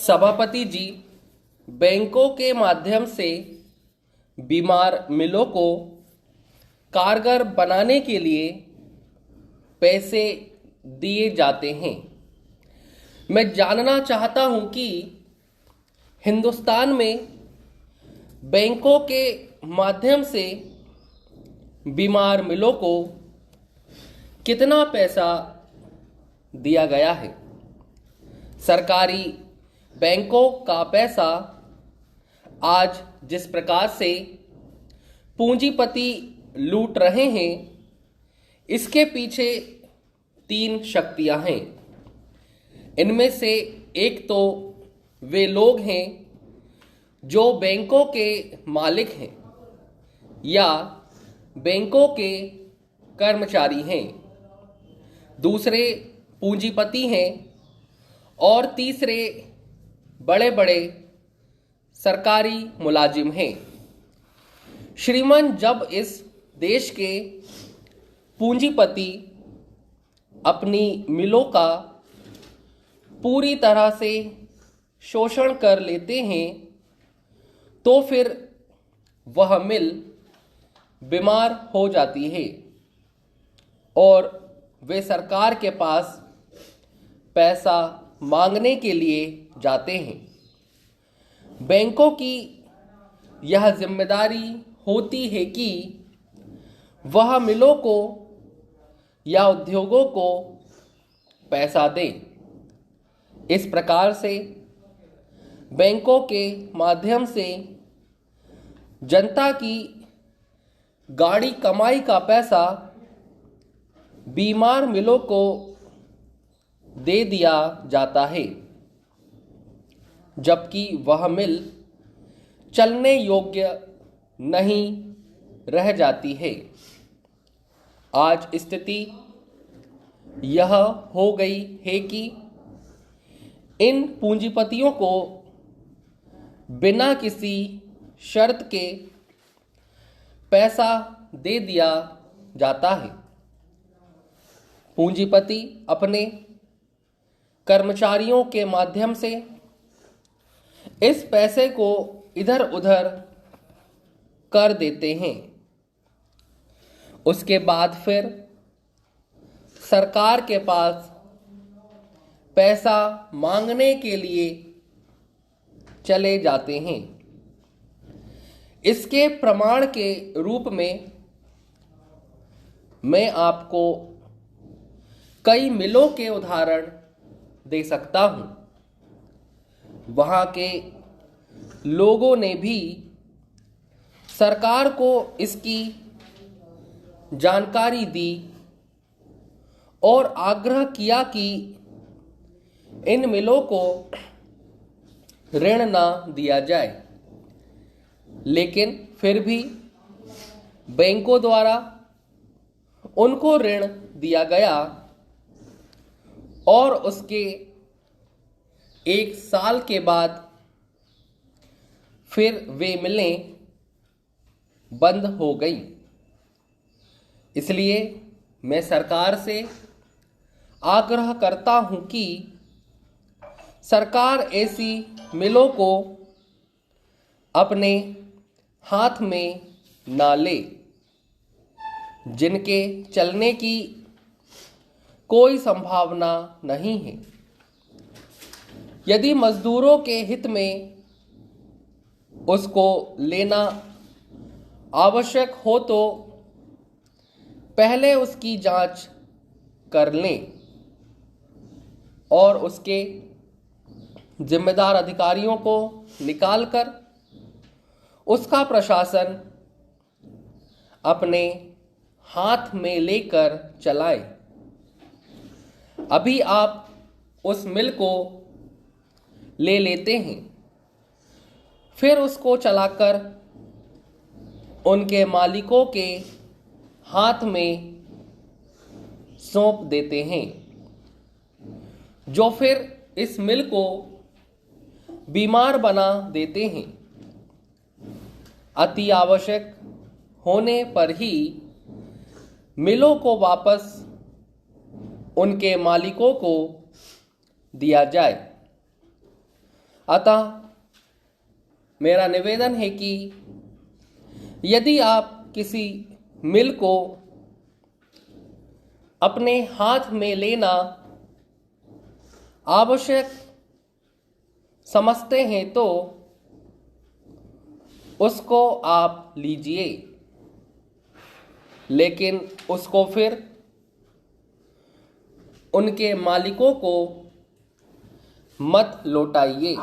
सभापति जी बैंकों के माध्यम से बीमार मिलों को कारगर बनाने के लिए पैसे दिए जाते हैं। मैं जानना चाहता हूं कि हिंदुस्तान में बैंकों के माध्यम से बीमार मिलों को कितना पैसा दिया गया है। सरकारी बैंकों का पैसा आज जिस प्रकार से पूंजीपति लूट रहे हैं, इसके पीछे तीन शक्तियां हैं। इनमें से एक तो वे लोग हैं जो बैंकों के मालिक हैं या बैंकों के कर्मचारी हैं, दूसरे पूंजीपति हैं और तीसरे बड़े बड़े सरकारी मुलाजिम हैं। श्रीमान, जब इस देश के पूंजीपति अपनी मिलों का पूरी तरह से शोषण कर लेते हैं, तो फिर वह मिल बीमार हो जाती है और वे सरकार के पास पैसा मांगने के लिए जाते हैं। बैंकों की यह जिम्मेदारी होती है कि वह मिलों को या उद्योगों को पैसा दें। इस प्रकार से बैंकों के माध्यम से जनता की गाढ़ी कमाई का पैसा बीमार मिलों को दे दिया जाता है, जबकि वह मिल चलने योग्य नहीं रह जाती है। आज स्थिति यह हो गई है कि इन पूंजीपतियों को बिना किसी शर्त के पैसा दे दिया जाता है। पूंजीपति अपने कर्मचारियों के माध्यम से इस पैसे को इधर उधर कर देते हैं। उसके बाद फिर सरकार के पास पैसा मांगने के लिए चले जाते हैं। इसके प्रमाण के रूप में मैं आपको कई मिलों के उदाहरण दे सकता हूं। वहां के लोगों ने भी सरकार को इसकी जानकारी दी और आग्रह किया कि इन मिलों को ऋण ना दिया जाए, लेकिन फिर भी बैंकों द्वारा उनको ऋण दिया गया और उसके एक साल के बाद फिर वे मिलें बंद हो गई। इसलिए मैं सरकार से आग्रह करता हूं कि सरकार ऐसी मिलों को अपने हाथ में ना ले जिनके चलने की कोई संभावना नहीं है। यदि मजदूरों के हित में उसको लेना आवश्यक हो तो पहले उसकी जांच कर लें और उसके जिम्मेदार अधिकारियों को निकालकर उसका प्रशासन अपने हाथ में लेकर चलाए। अभी आप उस मिल को ले लेते हैं, फिर उसको चलाकर उनके मालिकों के हाथ में सौंप देते हैं, जो फिर इस मिल को बीमार बना देते हैं। अति आवश्यक होने पर ही मिलों को वापस उनके मालिकों को दिया जाए। अतः मेरा निवेदन है कि यदि आप किसी मिल को अपने हाथ में लेना आवश्यक समझते हैं तो उसको आप लीजिए, लेकिन उसको फिर उनके मालिकों को मत लौटाइए।